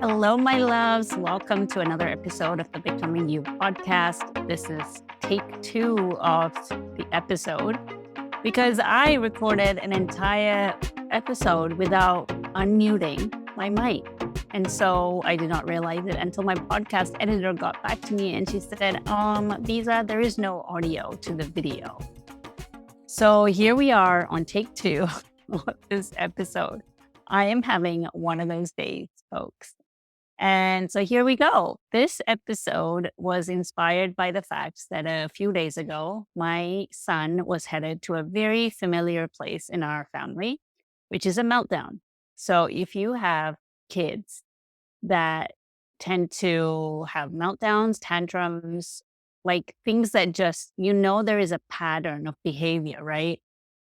Hello, my loves. Welcome to another episode of the Becoming You podcast. This is take 2 of the episode because I recorded an entire episode without unmuting my mic. And so I did not realize it until my podcast editor got back to me and she said, Visa, there is no audio to the video. So here we are on take 2 of this episode. I am having one of those days, folks. And so here we go. This episode was inspired by the fact that a few days ago, my son was headed to a very familiar place in our family, which is a meltdown. So if you have kids that tend to have meltdowns, tantrums, like things that just, there is a pattern of behavior, right?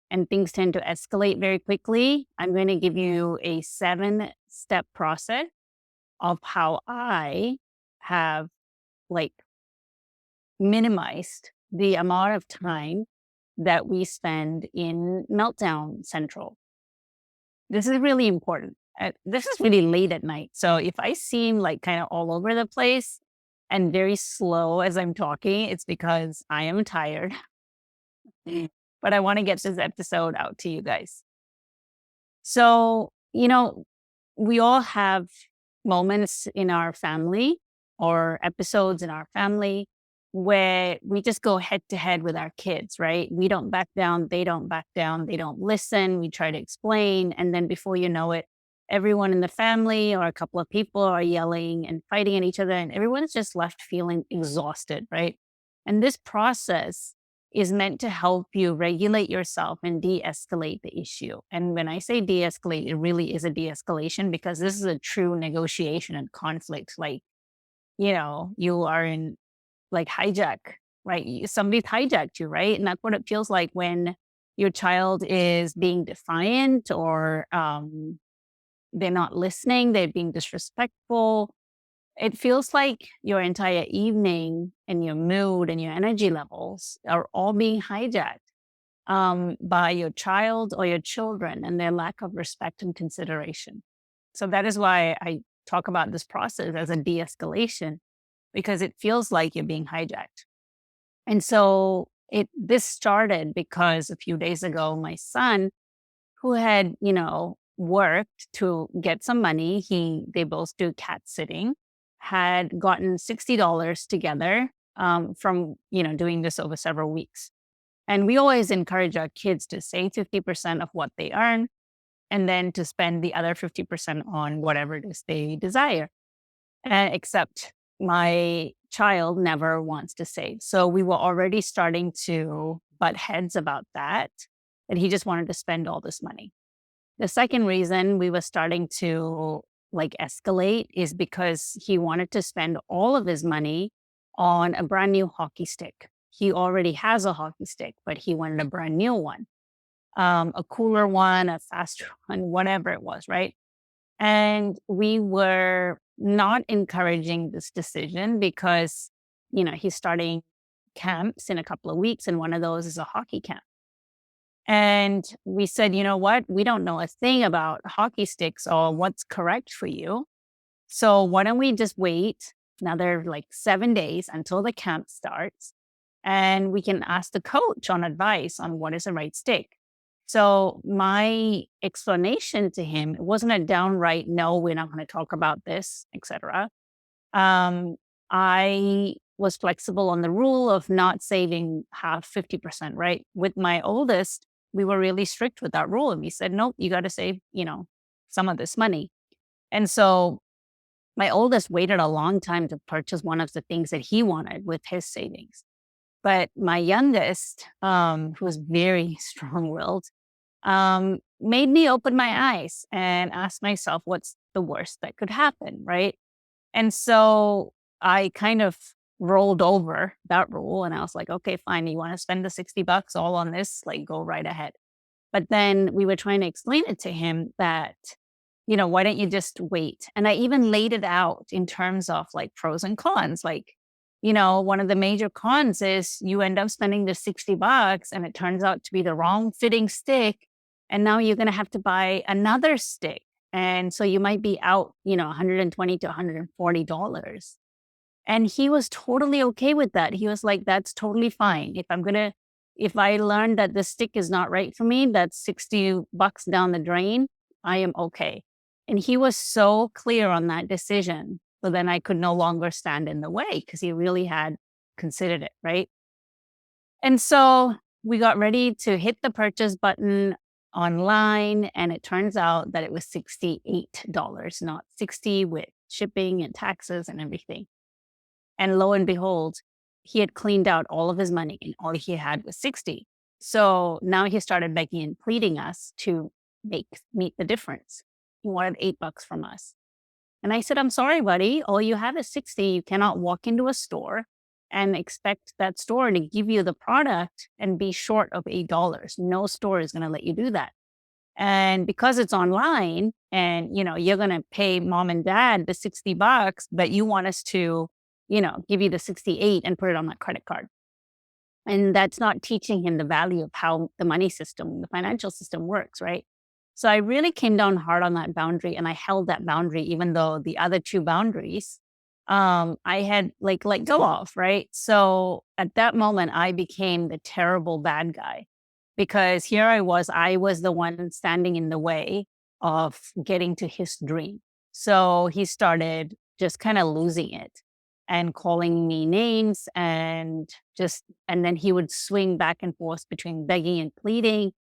And things tend to escalate very quickly. I'm going to give you a 7-step process of how I have minimized the amount of time that we spend in meltdown central. This is really important. This is really late at night. So if I seem kind of all over the place and very slow as I'm talking, it's because I am tired. But I want to get this episode out to you guys. So, we all have moments in our family or episodes in our family where we just go head to head with our kids, right? We don't back down. They don't back down. They don't listen. We try to explain. And then before you know it, everyone in the family or a couple of people are yelling and fighting at each other. And everyone's just left feeling exhausted, right? And this process is meant to help you regulate yourself and de-escalate the issue. And when I say de-escalate, it really is a de-escalation because this is a true negotiation and conflict. You are in hijack, right? Somebody's hijacked you, right? And that's what it feels like when your child is being defiant or they're not listening, they're being disrespectful. It feels like your entire evening and your mood and your energy levels are all being hijacked by your child or your children and their lack of respect and consideration. So that is why I talk about this process as a de-escalation, because it feels like you're being hijacked. And so this started because a few days ago, my son, who had, worked to get some money, they both do cat sitting, had gotten $60 together from, doing this over several weeks. And we always encourage our kids to save 50% of what they earn and then to spend the other 50% on whatever it is they desire. Except my child never wants to save. So we were already starting to butt heads about that he just wanted to spend all this money. The second reason we were starting to escalate is because he wanted to spend all of his money on a brand new hockey stick. He already has a hockey stick, but he wanted a brand new one, a cooler one, a faster one, whatever it was, right? And we were not encouraging this decision because, he's starting camps in a couple of weeks, and one of those is a hockey camp. And we said, you know what? We don't know a thing about hockey sticks or what's correct for you. So why don't we just wait another 7 days until the camp starts and we can ask the coach on advice on what is the right stick. So my explanation to him, it wasn't a downright, no, we're not going to talk about this, etc. I was flexible on the rule of not saving half 50%, right? With my oldest, we were really strict with that rule. And we said, nope, you got to save, some of this money. And so my oldest waited a long time to purchase one of the things that he wanted with his savings. But my youngest, who was very strong-willed, made me open my eyes and ask myself, what's the worst that could happen, right? And so I kind of rolled over that rule and I was like, okay, fine. You want to spend the $60 all on this? Go right ahead. But then we were trying to explain it to him that, why don't you just wait? And I even laid it out in terms of pros and cons. One of the major cons is you end up spending the $60 and it turns out to be the wrong fitting stick. And now you're going to have to buy another stick And so you might be out, 120 to $140. And he was totally okay with that. He was like, that's totally fine. If I learn that the stick is not right for me, that's $60 down the drain, I am okay. And he was so clear on that decision. So then I could no longer stand in the way because he really had considered it. Right. And so we got ready to hit the purchase button online. And it turns out that it was $68, not 60 with shipping and taxes and everything. And lo and behold, he had cleaned out all of his money and all he had was 60. So now he started begging and pleading us to meet the difference. He wanted $8 from us. And I said, I'm sorry, buddy. All you have is 60. You cannot walk into a store and expect that store to give you the product and be short of $8. No store is going to let you do that. And because it's online and, you're going to pay mom and dad the $60, but you want us to, give you the 68 and put it on that credit card. And that's not teaching him the value of how the money system, the financial system works, right? So I really came down hard on that boundary and I held that boundary, even though the other two boundaries, I had like let go of, right? So at that moment, I became the terrible bad guy because here I was the one standing in the way of getting to his dream. So he started just kind of losing it and calling me names and then he would swing back and forth between begging and pleading.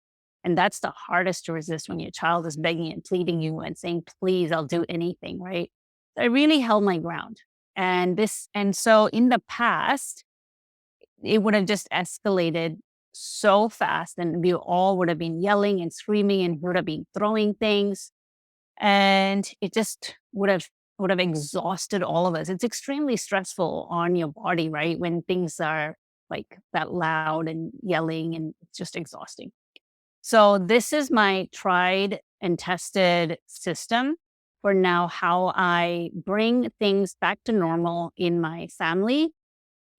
And that's the hardest to resist when your child is begging and pleading you and saying, please, I'll do anything, right? I really held my ground. And so in the past, it would have just escalated so fast and we all would have been yelling and screaming and would have been throwing things. And it just would have exhausted all of us. It's extremely stressful on your body, right? When things are like that loud and yelling and it's just exhausting. So this is my tried and tested system for now how I bring things back to normal in my family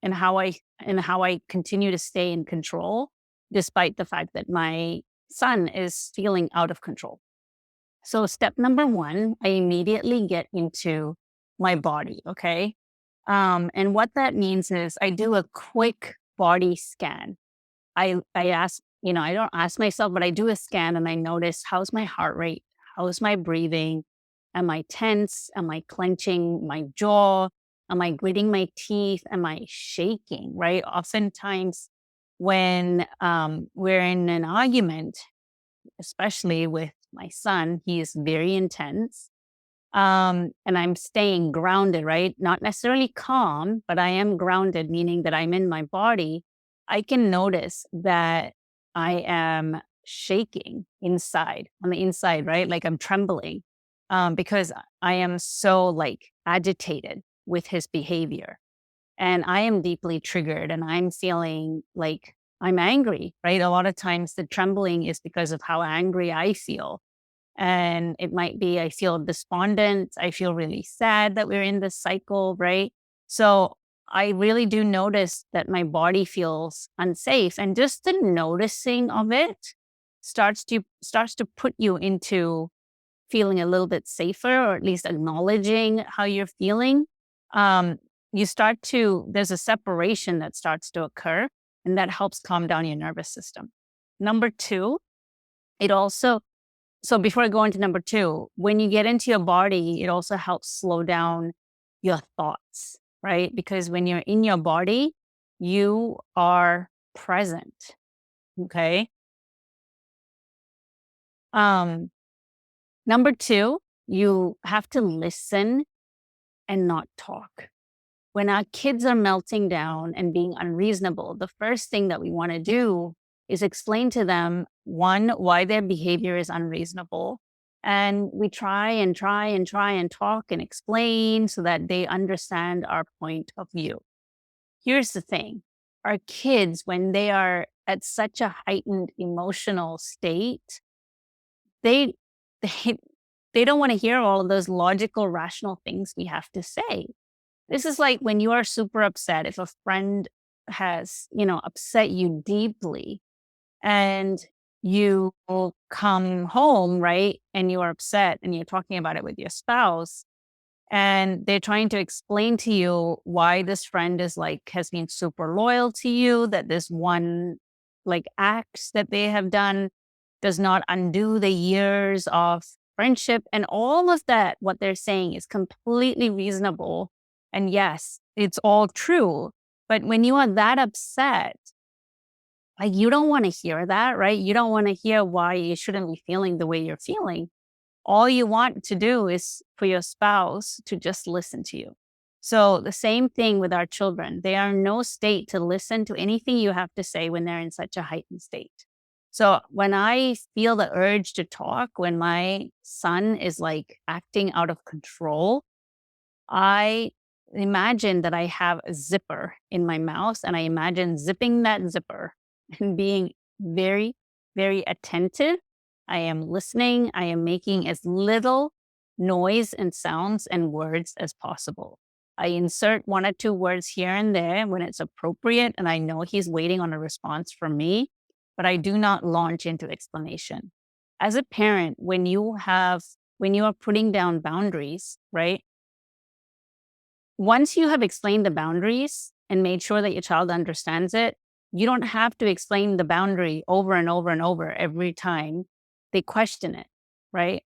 and how I continue to stay in control despite the fact that my son is feeling out of control. So step number 1, I immediately get into my body, okay? And what that means is I do a quick body scan. I ask, I don't ask myself, but I do a scan and I notice how's my heart rate? How's my breathing? Am I tense? Am I clenching my jaw? Am I gritting my teeth? Am I shaking? Right? Oftentimes, when we're in an argument, especially with my son, he is very intense. And I'm staying grounded, right? Not necessarily calm, but I am grounded, meaning that I'm in my body. I can notice that I am shaking inside, on the inside, right? Like I'm trembling because I am so like agitated with his behavior. And I am deeply triggered and I'm feeling like I'm angry, right? A lot of times the trembling is because of how angry I feel. And it might be I feel despondent. I feel really sad that we're in this cycle, right? So I really do notice that my body feels unsafe. And just the noticing of it starts to put you into feeling a little bit safer, or at least acknowledging how you're feeling. Um, there's a separation that starts to occur, and that helps calm down your nervous system. Number 2, it also so before I go into number 2, when you get into your body, it also helps slow down your thoughts, right? Because when you're in your body, you are present. Okay. Um, Number 2, you have to listen and not talk. When our kids are melting down and being unreasonable, the first thing that we want to do is explain to them, 1, why their behavior is unreasonable. And we try and try and try and talk and explain so that they understand our point of view. Here's the thing. Our kids, when they are at such a heightened emotional state, they, they, they don't want to hear all of those logical, rational things we have to say. This is like when you are super upset, if a friend has, upset you deeply and you come home, right? And you're upset and you're talking about it with your spouse, and they're trying to explain to you why this friend is like, has been super loyal to you, that this one like acts that they have done does not undo the years of friendship. And all of that, what they're saying is completely reasonable. And yes, it's all true. But when you are that upset, like you don't want to hear that, right? You don't want to hear why you shouldn't be feeling the way you're feeling. All you want to do is for your spouse to just listen to you. So the same thing with our children. They are in no state to listen to anything you have to say when they're in such a heightened state. So when I feel the urge to talk, when my son is like acting out of control, I imagine that I have a zipper in my mouth, and I imagine zipping that zipper and being very, very attentive. I am listening. I am making as little noise and sounds and words as possible. I insert one or two words here and there when it's appropriate, and I know he's waiting on a response from me, but I do not launch into explanation. As a parent, when you are putting down boundaries, right? Once you have explained the boundaries and made sure that your child understands it, you don't have to explain the boundary over and over and over every time they question it, right?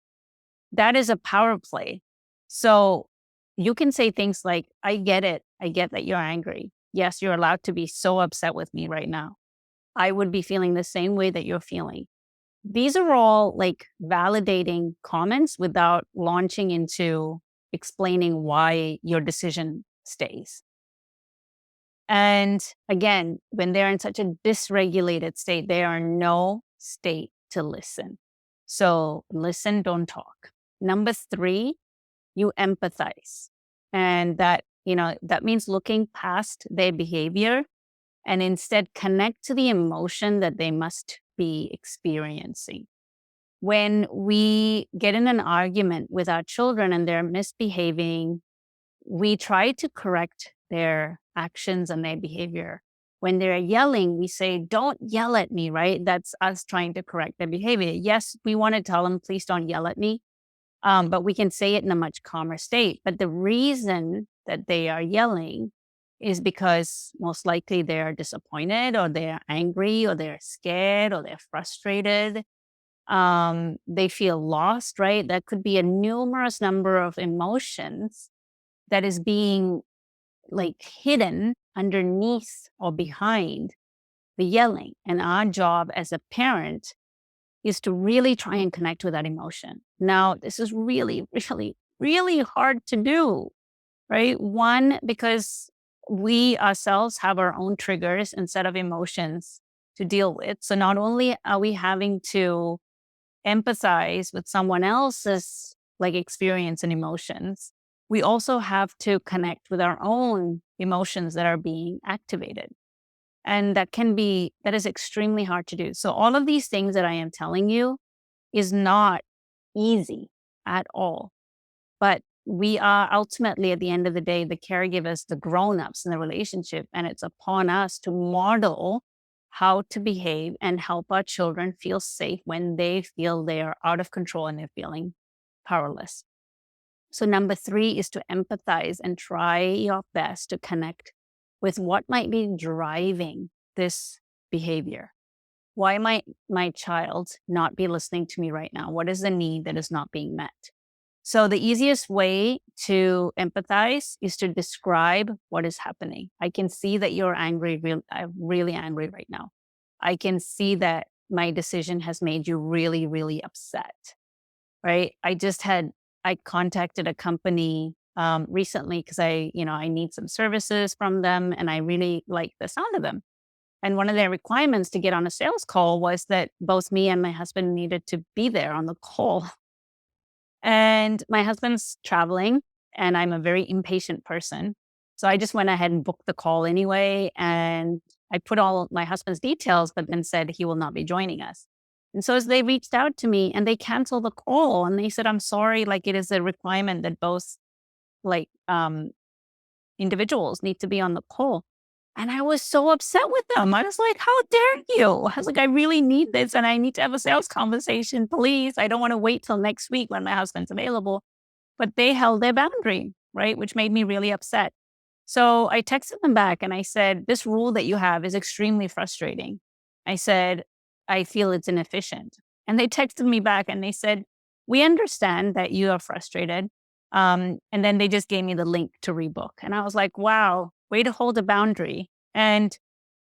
That is a power play. So you can say things like, I get it. I get that you're angry. Yes, you're allowed to be so upset with me right now. I would be feeling the same way that you're feeling. These are all like validating comments without launching into explaining why your decision stays. And again, when they're in such a dysregulated state, they are in no state to listen. So listen, don't talk. Number 3, you empathize. And that means looking past their behavior and instead connect to the emotion that they must be experiencing. When we get in an argument with our children and they're misbehaving, we try to correct their actions and their behavior. When they're yelling, we say, don't yell at me, right? That's us trying to correct their behavior. Yes, we want to tell them, please don't yell at me. But we can say it in a much calmer state. But the reason that they are yelling is because most likely they are disappointed or they're angry or they're scared or they're frustrated. They feel lost, right? That could be a numerous number of emotions that is being like hidden underneath or behind the yelling. And our job as a parent is to really try and connect with that emotion. Now, this is really, really, really hard to do, right? One, because we ourselves have our own triggers and set of emotions to deal with. So not only are we having to empathize with someone else's like experience and emotions, we also have to connect with our own emotions that are being activated. And that is extremely hard to do. So all of these things that I am telling you is not easy at all. But we are ultimately, at the end of the day, the caregivers, the grown-ups in the relationship. And it's upon us to model how to behave and help our children feel safe when they feel they are out of control and they're feeling powerless. So number 3 is to empathize and try your best to connect with what might be driving this behavior. Why might my child not be listening to me right now? What is the need that is not being met? So the easiest way to empathize is to describe what is happening. I can see that you're angry, really angry right now. I can see that my decision has made you really, really upset, right? I contacted a company recently because I need some services from them and I really like the sound of them. And one of their requirements to get on a sales call was that both me and my husband needed to be there on the call. And my husband's traveling, and I'm a very impatient person. So I just went ahead and booked the call anyway. And I put all my husband's details, but then said he will not be joining us. And so as they reached out to me and they canceled the call and they said, I'm sorry, like it is a requirement that both like individuals need to be on the call. And I was so upset with them. I was like, how dare you? I was like, I really need this and I need to have a sales conversation, please. I don't want to wait till next week when my husband's available. But they held their boundary, right? Which made me really upset. So I texted them back and I said, this rule that you have is extremely frustrating. I said, I feel it's inefficient. And they texted me back and they said, we understand that you are frustrated. And then they just gave me the link to rebook. And I was like, wow, way to hold a boundary. And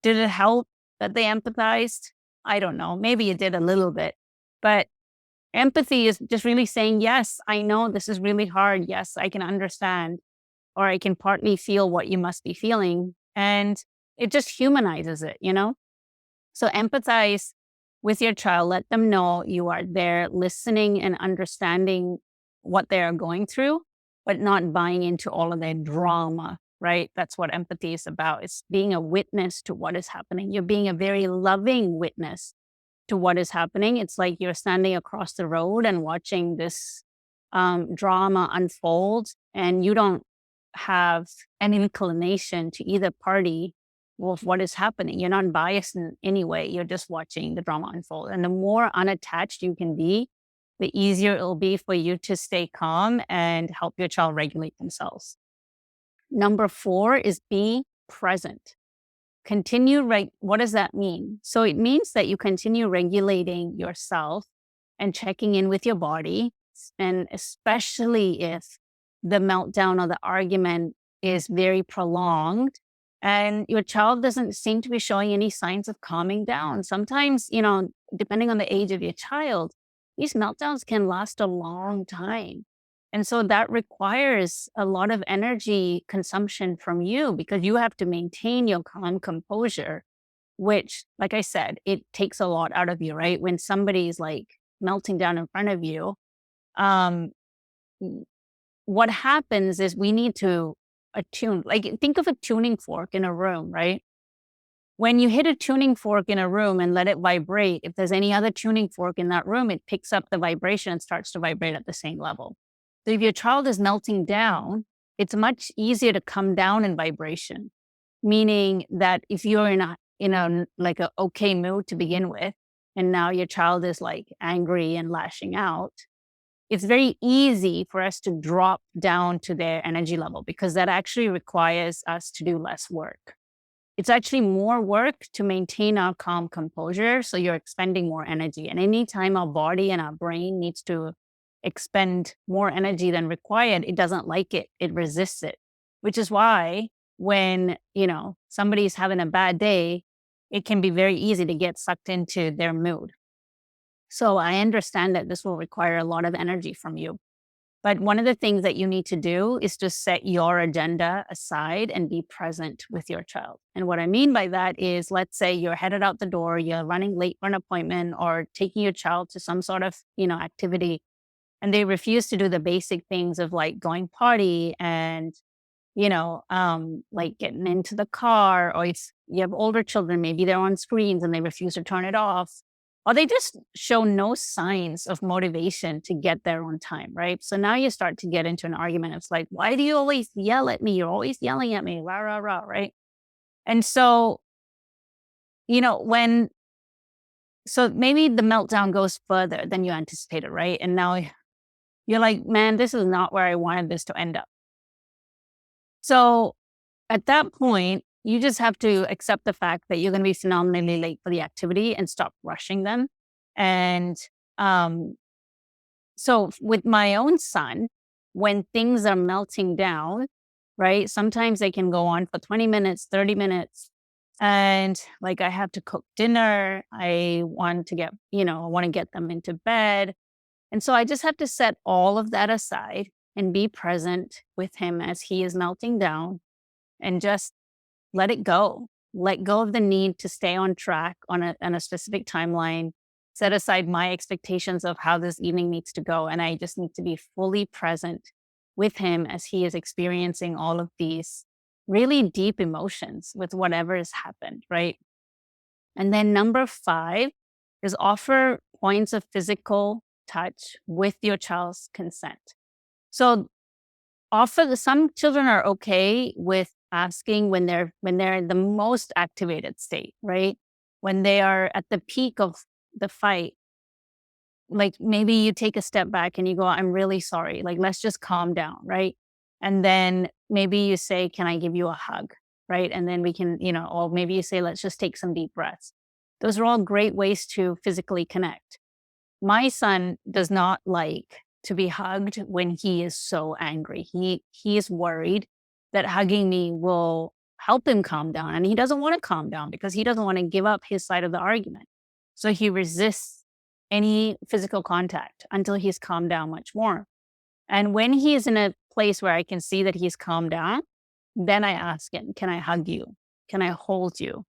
did it help that they empathized? I don't know. Maybe it did a little bit. But empathy is just really saying, yes, I know this is really hard. Yes, I can understand, or I can partly feel what you must be feeling. And it just humanizes it, you know? So empathize with your child. Let them know you are there listening and understanding what they are going through, but not buying into all of their drama, right? That's what empathy is about. It's being a witness to what is happening. You're being a very loving witness to what is happening. It's like you're standing across the road and watching this drama unfold, and you don't have an inclination to either party with what is happening. You're not biased in any way. You're just watching the drama unfold. And the more unattached you can be, the easier it'll be for you to stay calm and help your child regulate themselves. Number 4 is be present. What does that mean? So it means that you continue regulating yourself and checking in with your body. And especially if the meltdown or the argument is very prolonged and your child doesn't seem to be showing any signs of calming down. Sometimes, depending on the age of your child, these meltdowns can last a long time. And so that requires a lot of energy consumption from you because you have to maintain your calm composure, which, like I said, it takes a lot out of you, right? When somebody's like melting down in front of you, um, what happens is we need to attune. Like, think of a tuning fork in a room, right? When you hit a tuning fork in a room and let it vibrate, if there's any other tuning fork in that room, it picks up the vibration and starts to vibrate at the same level. So if your child is melting down, it's much easier to come down in vibration, meaning that if you're in a like a okay mood to begin with, and now your child is like angry and lashing out, it's very easy for us to drop down to their energy level because that actually requires us to do less work. It's actually more work to maintain our calm composure. So you're expending more energy. And anytime our body and our brain needs to expend more energy than required, it doesn't like it. It resists it, which is why when, somebody's having a bad day, it can be very easy to get sucked into their mood. So I understand that this will require a lot of energy from you. But one of the things that you need to do is to set your agenda aside and be present with your child. And what I mean by that is, let's say you're headed out the door, you're running late for an appointment or taking your child to some sort of, activity, and they refuse to do the basic things of like going potty and, like getting into the car, or if you have older children, maybe they're on screens and they refuse to turn it off, or they just show no signs of motivation to get there on time, right? So now you start to get into an argument. It's like, why do you always yell at me? You're always yelling at me, rah, rah, rah, right? And so, so maybe the meltdown goes further than you anticipated, right? And now you're like, man, this is not where I wanted this to end up. So at that point, you just have to accept the fact that you're going to be phenomenally late for the activity and stop rushing them. And so with my own son, when things are melting down, right, sometimes they can go on for 20 minutes, 30 minutes. And like I have to cook dinner. I want to get them into bed. And so I just have to set all of that aside and be present with him as he is melting down and just let it go. Let go of the need to stay on track on a specific timeline. Set aside my expectations of how this evening needs to go. And I just need to be fully present with him as he is experiencing all of these really deep emotions with whatever has happened, right? And then number 5 is offer points of physical touch with your child's consent. So some children are okay with asking when they're in the most activated state, right? When they are at the peak of the fight, like maybe you take a step back and you go, I'm really sorry. Like, let's just calm down, right? And then maybe you say, can I give you a hug? Right. And then we can, or maybe you say, let's just take some deep breaths. Those are all great ways to physically connect. My son does not like to be hugged when he is so angry. He is worried that hugging me will help him calm down. And he doesn't want to calm down because he doesn't want to give up his side of the argument. So he resists any physical contact until he's calmed down much more. And when he is in a place where I can see that he's calmed down, then I ask him, can I hug you? Can I hold you?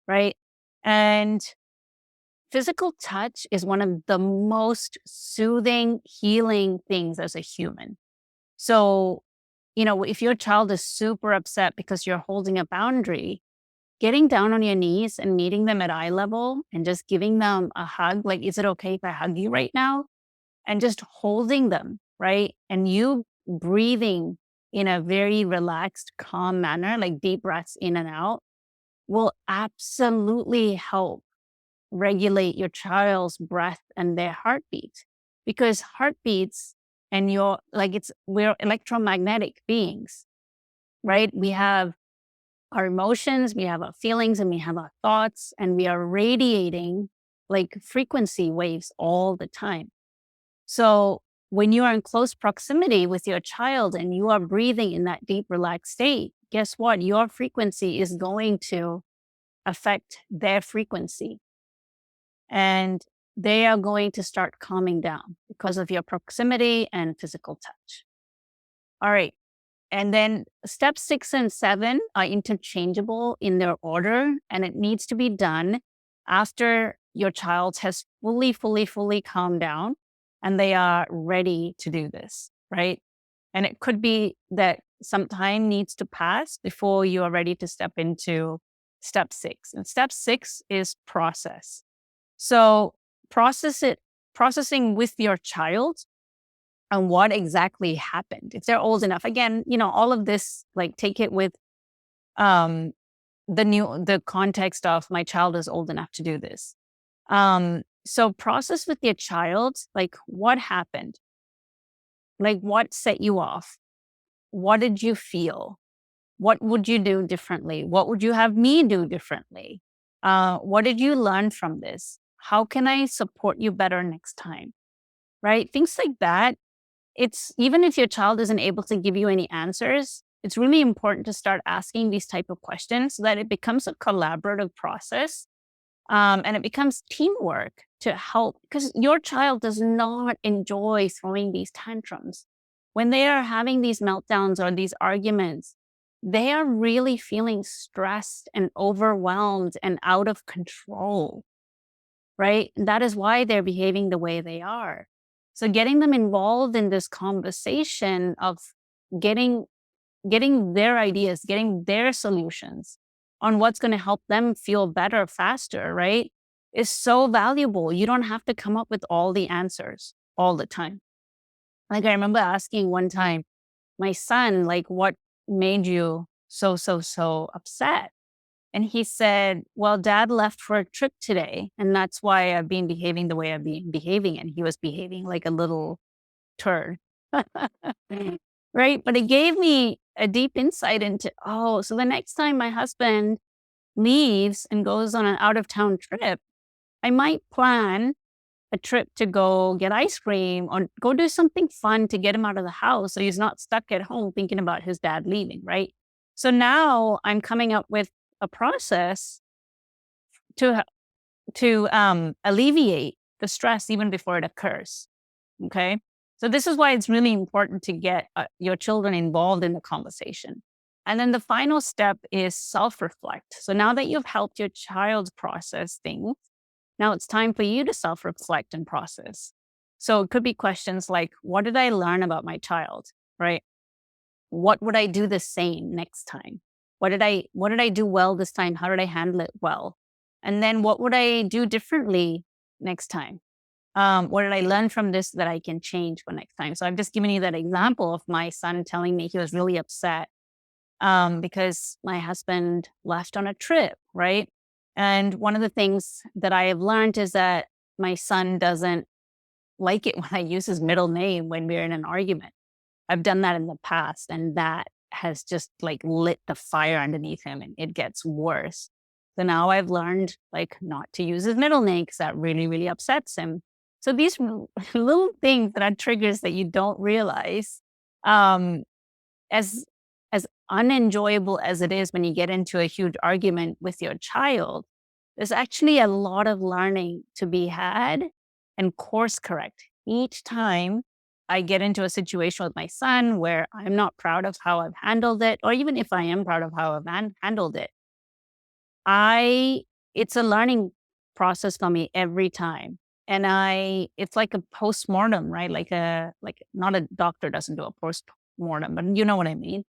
Right. And physical touch is one of the most soothing, healing things as a human. So, if your child is super upset because you're holding a boundary, getting down on your knees and meeting them at eye level and just giving them a hug, like, is it okay if I hug you right now? And just holding them, right? And you breathing in a very relaxed, calm manner, like deep breaths in and out, will absolutely help regulate your child's breath and their heartbeat, because heartbeats and we're electromagnetic beings, right? We have our emotions, we have our feelings, and we have our thoughts, and we are radiating like frequency waves all the time. So when you are in close proximity with your child and you are breathing in that deep relaxed state, guess what? Your frequency is going to affect their frequency, and they are going to start calming down because of your proximity and physical touch. All right. And then steps 6 and 7 are interchangeable in their order, and it needs to be done after your child has fully calmed down and they are ready to do this, right? And it could be that some time needs to pass before you are ready to step into step 6. And step 6 is process. So processing with your child and what exactly happened. If they're old enough, again, all of this, like, take it with um, the context of my child is old enough to do this. So process with your child, like, what happened? Like, what set you off? What did you feel? What would you do differently? What would you have me do differently? What did you learn from this? How can I support you better next time? Right? Things like that. It's even if your child isn't able to give you any answers, it's really important to start asking these type of questions so that it becomes a collaborative process, and it becomes teamwork to help, because your child does not enjoy throwing these tantrums. When they are having these meltdowns or these arguments, they are really feeling stressed and overwhelmed and out of control, right? And that is why they're behaving the way they are. So getting them involved in this conversation of getting their ideas, getting their solutions on what's going to help them feel better faster, right, is so valuable. You don't have to come up with all the answers all the time. Like, I remember asking one time my son, like, what made you so upset? And he said, well, dad left for a trip today, and that's why I've been behaving the way I've been behaving. And he was behaving like a little turd. Right. But it gave me a deep insight into, so the next time my husband leaves and goes on an out of town trip, I might plan a trip to go get ice cream or go do something fun to get him out of the house so he's not stuck at home thinking about his dad leaving. Right. So now I'm coming up with a process to alleviate the stress even before it occurs. Okay. So this is why it's really important to get your children involved in the conversation. And then the final step is self-reflect. So now that you've helped your child process things, now it's time for you to self-reflect and process. So it could be questions like, what did I learn about my child, right? What would I do the same next time? What did I do well this time? How did I handle it well? And then what would I do differently next time? What did I learn from this that I can change for next time? So I've just given you that example of my son telling me he was really upset because my husband left on a trip, right? And one of the things that I have learned is that my son doesn't like it when I use his middle name when we're in an argument. I've done that in the past, and that has just like lit the fire underneath him, and it gets worse. So now I've learned like not to use his middle name because that really, really upsets him. So these little things that are triggers that you don't realize, um, as as unenjoyable as it is when you get into a huge argument with your child, there's actually a lot of learning to be had and course correct. Each time I get into a situation with my son where I'm not proud of how I've handled it, or even if I am proud of how I've handled it, I it's a learning process for me every time. And it's like a postmortem, right? Like not a doctor doesn't do a postmortem, but you know what I mean.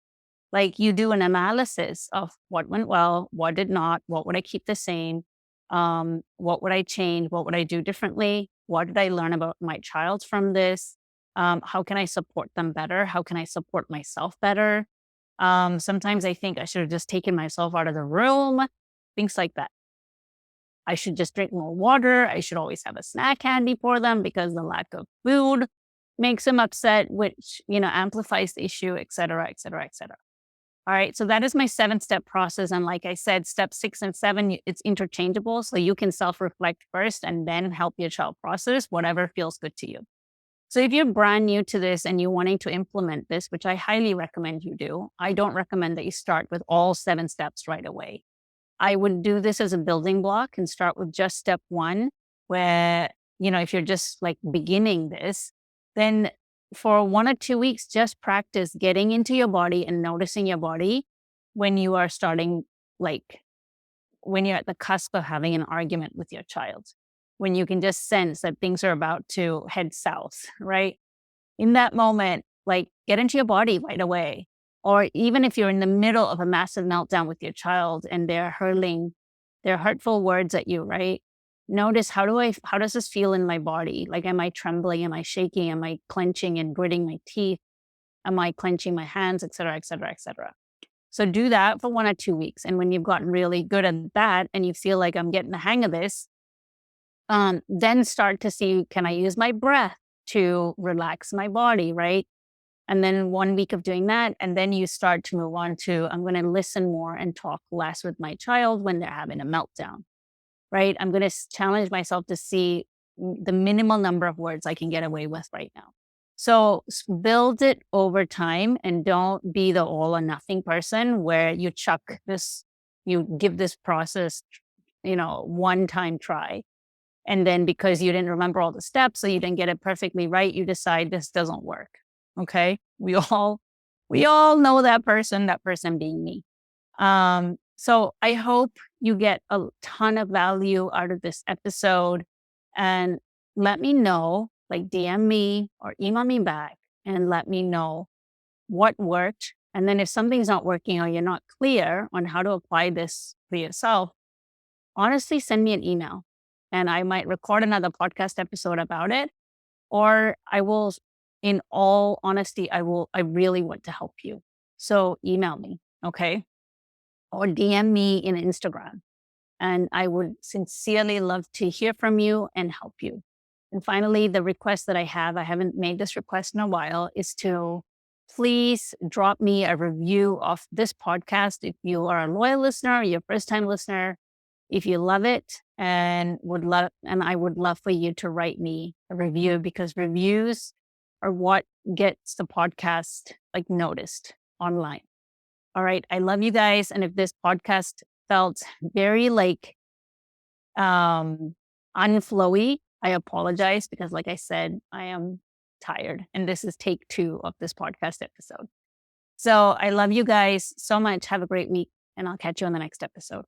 Like you do an analysis of what went well, what did not, what would I keep the same, what would I change, what would I do differently, what did I learn about my child from this, how can I support them better, how can I support myself better. Sometimes I think I should have just taken myself out of the room, things like that. I should just drink more water. I should always have a snack handy for them because the lack of food makes them upset, which, amplifies the issue, et cetera, et cetera, et cetera. All right. So that is my 7-step process. And like I said, step 6 and 7, it's interchangeable. So you can self-reflect first and then help your child process whatever feels good to you. So if you're brand new to this and you're wanting to implement this, which I highly recommend you do, I don't recommend that you start with all 7 steps right away. I would do this as a building block and start with just step 1, where, if you're just like beginning this, then for 1 or 2 weeks, just practice getting into your body and noticing your body when you are starting, like when you're at the cusp of having an argument with your child, when you can just sense that things are about to head south, right? In that moment, like get into your body right away. Or even if you're in the middle of a massive meltdown with your child and they're hurling their hurtful words at you, right? Notice how does this feel in my body? Like, am I trembling? Am I shaking? Am I clenching and gritting my teeth? Am I clenching my hands, et cetera, et cetera, et cetera? So do that for 1 or 2 weeks. And when you've gotten really good at that and you feel like I'm getting the hang of this, then start to see, can I use my breath to relax my body, right? And then 1 week of doing that, and then you start to move on to, I'm going to listen more and talk less with my child when they're having a meltdown, right? I'm going to challenge myself to see the minimal number of words I can get away with right now. So build it over time and don't be the all or nothing person where you you give this process, 1-time try. And then because you didn't remember all the steps, so you didn't get it perfectly right, you decide this doesn't work. Okay. We all know that person being me. So I hope you get a ton of value out of this episode, and let me know, like DM me or email me back and let me know what worked. And then if something's not working or you're not clear on how to apply this for yourself, honestly, send me an email and I might record another podcast episode about it. Or I will, in all honesty, I really want to help you. So email me, okay? Or DM me in Instagram. And I would sincerely love to hear from you and help you. And finally, the request that I haven't made this request in a while, is to please drop me a review of this podcast. If you are a loyal listener, or you're a first-time listener, if you love it and I would love for you to write me a review, because reviews are what gets the podcast like noticed online. All right. I love you guys. And if this podcast felt very like unflowy, I apologize, because like I said, I am tired and this is take 2 of this podcast episode. So I love you guys so much. Have a great week and I'll catch you on the next episode.